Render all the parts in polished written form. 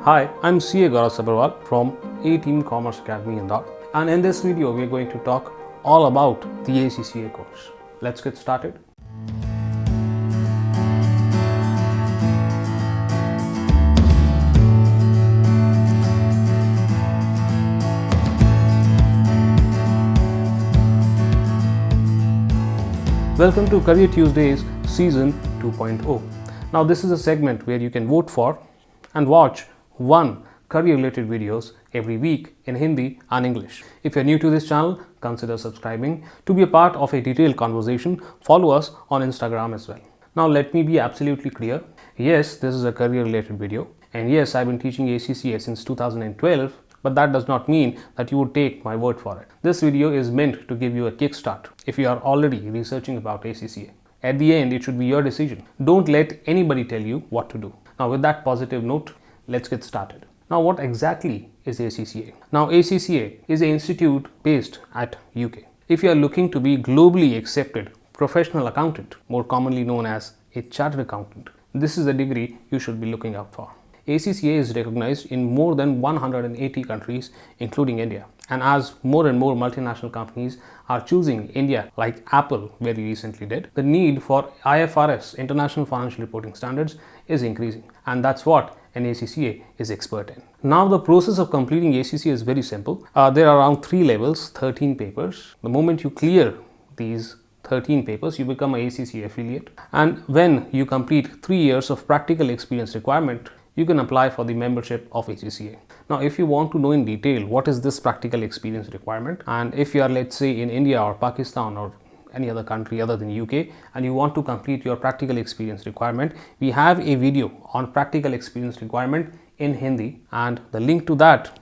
Hi, I'm CA Gaurav Sabharwal from A-Team Commerce Academy Indore, and in this video we are going to talk all about the ACCA course. Let's get started. Welcome to Career Tuesdays Season 2.0. Now this is a segment where you can vote for and watch one career-related videos every week in Hindi and English. If you're new to this channel, consider subscribing. To be a part of a detailed conversation, follow us on Instagram as well. Now let me be absolutely clear. Yes, this is a career-related video. And yes, I've been teaching ACCA since 2012. But that does not mean that you would take my word for it. This video is meant to give you a kickstart if you are already researching about ACCA. At the end, it should be your decision. Don't let anybody tell you what to do. Now, with that positive note, let's get started. Now, what exactly is ACCA? Now, ACCA is an institute based at UK. If you are looking to be globally accepted professional accountant, more commonly known as a chartered accountant, this is the degree you should be looking out for. ACCA is recognized in more than 180 countries, including India. And as more and more multinational companies are choosing India, like Apple very recently did, the need for IFRS, International Financial Reporting Standards, is increasing. And that's what an ACCA is expert in. Now, the process of completing ACCA is very simple. There are around 3 levels, 13 papers. The moment you clear these 13 papers, you become an ACCA affiliate. And when you complete 3 years of practical experience requirement, you can apply for the membership of ACCA. Now, if you want to know in detail what is this practical experience requirement, and if you are, let's say, in India or Pakistan or any other country other than UK, and you want to complete your practical experience requirement, we have a video on practical experience requirement in Hindi, and the link to that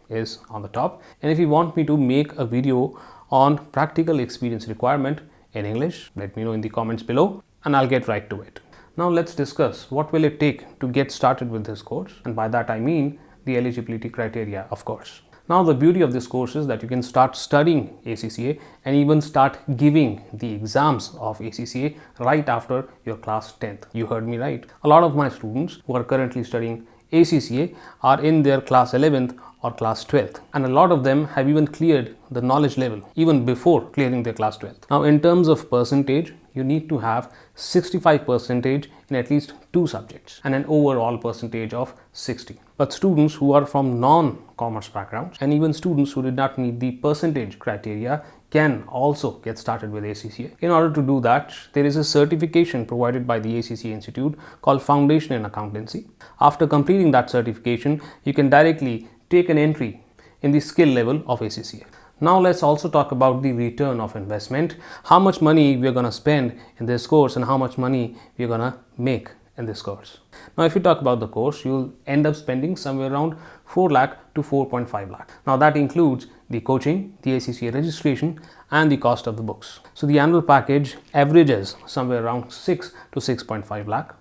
is on the top. And if you want me to make a video on practical experience requirement in English, let me know in the comments below, and I'll get right to it. Now let's discuss what will it take to get started with this course, and by that I mean the eligibility criteria, of course. Now the beauty of this course is that you can start studying ACCA and even start giving the exams of ACCA right after your class 10th. You heard me right. A lot of my students who are currently studying ACCA are in their class 11th or class 12th, and a lot of them have even cleared the knowledge level even before clearing their class 12th. Now in terms of percentage, you need to have 65% in at least 2 subjects and an overall percentage of 60. But students who are from non-commerce backgrounds and even students who did not meet the percentage criteria can also get started with ACCA. In order to do that, there is a certification provided by the ACCA Institute called Foundation in Accountancy. After completing that certification, you can directly take an entry in the skill level of ACCA. Now let's also talk about the return of investment, how much money we are going to spend in this course and how much money we are going to make in this course. Now if you talk about the course, you'll end up spending somewhere around 4 lakh to 4.5 lakh. Now that includes the coaching, the ACCA registration and the cost of the books. So the annual package averages somewhere around 6 to 6.5 lakh,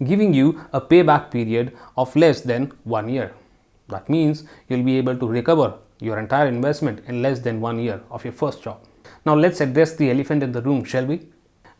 giving you a payback period of less than 1 year. That means you'll be able to recover your entire investment in less than 1 year of your first job. Now let's address the elephant in the room, shall we?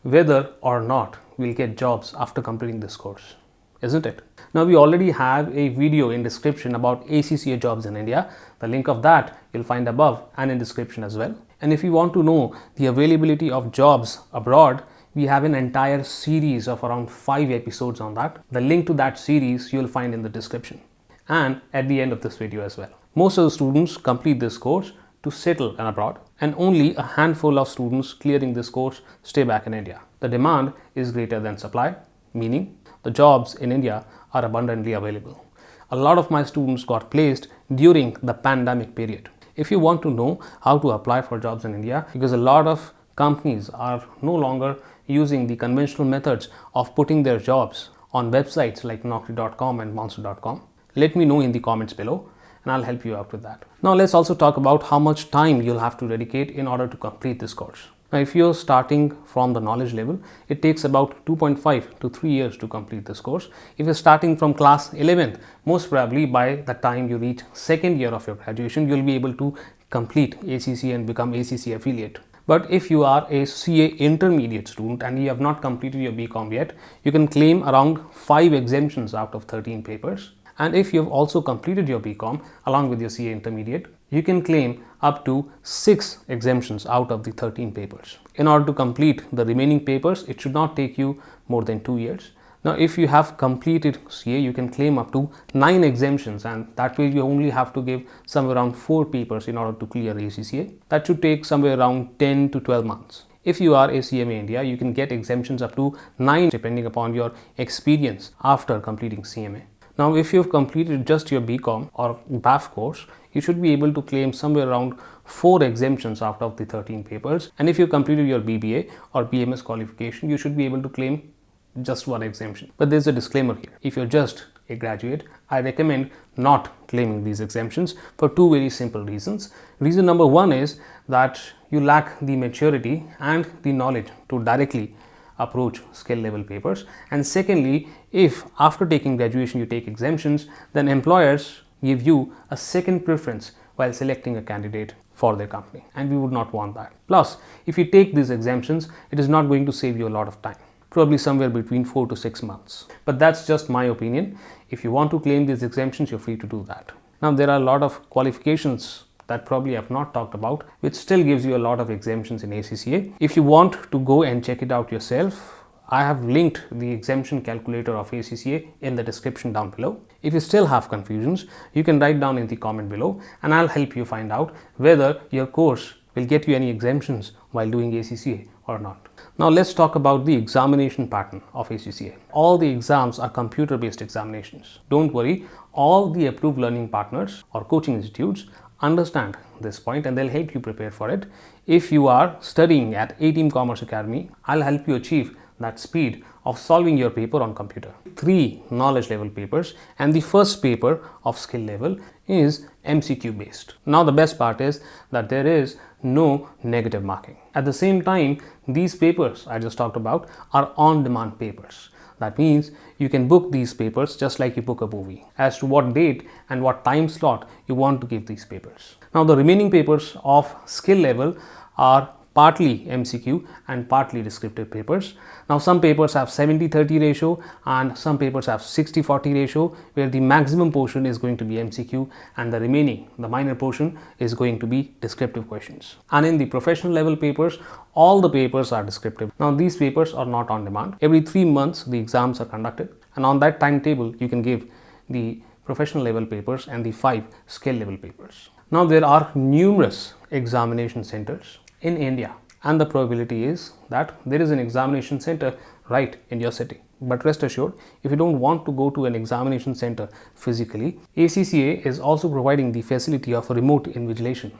Whether or not we'll get jobs after completing this course, isn't it? Now we already have a video in description about ACCA jobs in India. The link of that you'll find above and in description as well. And if you want to know the availability of jobs abroad, we have an entire series of around 5 episodes on that. The link to that series you'll find in the description and at the end of this video as well. Most of the students complete this course to settle abroad, and only a handful of students clearing this course stay back in India. The demand is greater than supply, meaning the jobs in India are abundantly available. A lot of my students got placed during the pandemic period. If you want to know how to apply for jobs in India, because a lot of companies are no longer using the conventional methods of putting their jobs on websites like Naukri.com and Monster.com, let me know in the comments below and I'll help you out with that. Now let's also talk about how much time you'll have to dedicate in order to complete this course. Now if you're starting from the knowledge level, it takes about 2.5 to 3 years to complete this course. If you're starting from class 11th, most probably by the time you reach 2nd year of your graduation, you'll be able to complete ACCA and become ACCA affiliate. But if you are a CA intermediate student and you have not completed your BCom yet, you can claim around 5 exemptions out of 13 papers. And if you've also completed your BCom along with your CA intermediate, you can claim up to 6 exemptions out of the 13 papers. In order to complete the remaining papers, it should not take you more than 2 years. Now, if you have completed CA, you can claim up to 9 exemptions, and that way you only have to give somewhere around 4 papers in order to clear ACCA. That should take somewhere around 10 to 12 months. If you are a CMA India, you can get exemptions up to 9 depending upon your experience after completing CMA. Now, if you've completed just your BCom or BAF course, you should be able to claim somewhere around 4 exemptions out of the 13 papers. And if you completed your BBA or BMS qualification, you should be able to claim just 1 exemption. But there's a disclaimer here. If you're just a graduate, I recommend not claiming these exemptions for 2 very simple reasons. Reason number 1 is that you lack the maturity and the knowledge to directly approach skill level papers. And secondly, if after taking graduation you take exemptions, then employers give you a second preference while selecting a candidate for their company, and we would not want that. Plus, if you take these exemptions, it is not going to save you a lot of time, probably somewhere between 4 to 6 months. But that's just my opinion. If you want to claim these exemptions, you're free to do that. Now, there are a lot of qualifications that probably I have not talked about, which still gives you a lot of exemptions in ACCA. If you want to go and check it out yourself, I have linked the exemption calculator of ACCA in the description down below. If you still have confusions, you can write down in the comment below and I'll help you find out whether your course will get you any exemptions while doing ACCA or not. Now let's talk about the examination pattern of ACCA. All the exams are computer-based examinations. Don't worry, all the approved learning partners or coaching institutes understand this point and they'll help you prepare for it. If you are studying at A-Team Commerce Academy, I'll help you achieve that speed of solving your paper on computer. 3 knowledge level papers, and the first paper of skill level is MCQ based. Now the best part is that there is no negative marking. At the same time, these papers I just talked about are on-demand papers. That means you can book these papers just like you book a movie as to what date and what time slot you want to give these papers. Now the remaining papers of skill level are partly MCQ and partly descriptive papers. Now some papers have 70-30 ratio and some papers have 60-40 ratio, where the maximum portion is going to be MCQ and the remaining, the minor portion, is going to be descriptive questions. And in the professional level papers, all the papers are descriptive. Now these papers are not on demand. Every 3 months the exams are conducted, and on that timetable you can give the professional level papers and the 5 skill level papers. Now there are numerous examination centers in India, and the probability is that there is an examination center right in your city. But rest assured, if you don't want to go to an examination center physically, ACCA is also providing the facility of remote invigilation.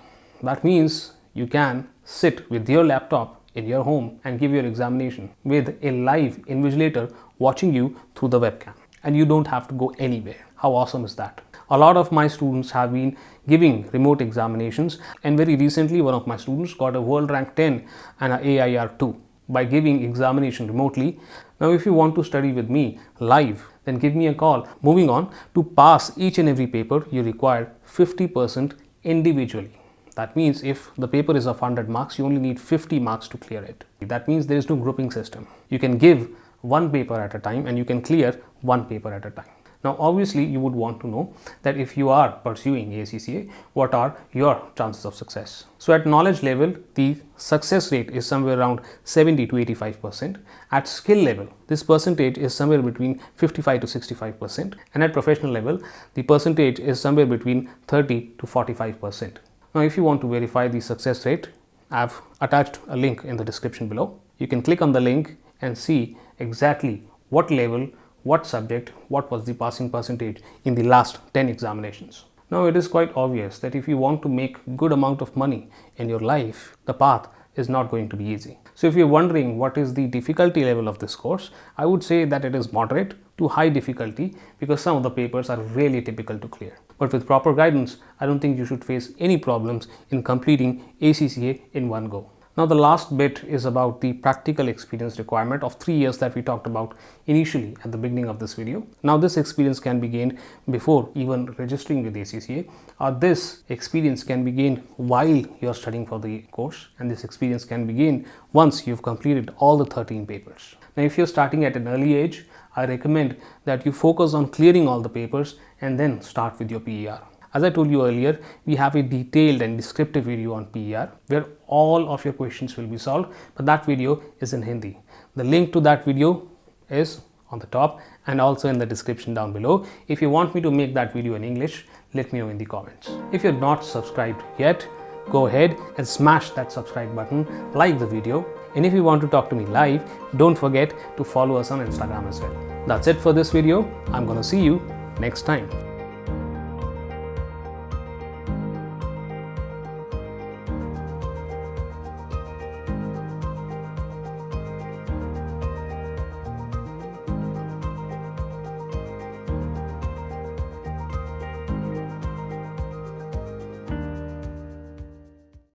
That means you can sit with your laptop in your home and give your examination with a live invigilator watching you through the webcam, and you don't have to go anywhere. How awesome is that? A lot of my students have been giving remote examinations, and very recently one of my students got a world rank 10 and an AIR 2 by giving examination remotely. Now if you want to study with me live, then give me a call. Moving on, to pass each and every paper you require 50% individually. That means if the paper is of 100 marks, you only need 50 marks to clear it. That means there is no grouping system. You can give 1 paper at a time and you can clear 1 paper at a time. Now obviously you would want to know that if you are pursuing ACCA, what are your chances of success? So at knowledge level, the success rate is somewhere around 70 to 85%. At skill level, this percentage is somewhere between 55 to 65%. And at professional level, the percentage is somewhere between 30 to 45%. Now if you want to verify the success rate, I've attached a link in the description below. You can click on the link and see exactly what level, what subject, what was the passing percentage in the last 10 examinations. Now it is quite obvious that if you want to make good amount of money in your life, the path is not going to be easy. So if you're wondering what is the difficulty level of this course, I would say that it is moderate to high difficulty, because some of the papers are really difficult to clear. But with proper guidance, I don't think you should face any problems in completing ACCA in one go. Now the last bit is about the practical experience requirement of 3 years that we talked about initially at the beginning of this video. Now this experience can be gained before even registering with ACCA, or this experience can be gained while you are studying for the course, and this experience can be gained once you've completed all the 13 papers. Now if you're starting at an early age, I recommend that you focus on clearing all the papers and then start with your PER. As I told you earlier, we have a detailed and descriptive video on PER where all of your questions will be solved, but that video is in Hindi. The link to that video is on the top and also in the description down below. If you want me to make that video in English, let me know in the comments. If you're not subscribed yet, go ahead and smash that subscribe button, like the video, and if you want to talk to me live, don't forget to follow us on Instagram as well. That's it for this video. I'm gonna see you next time.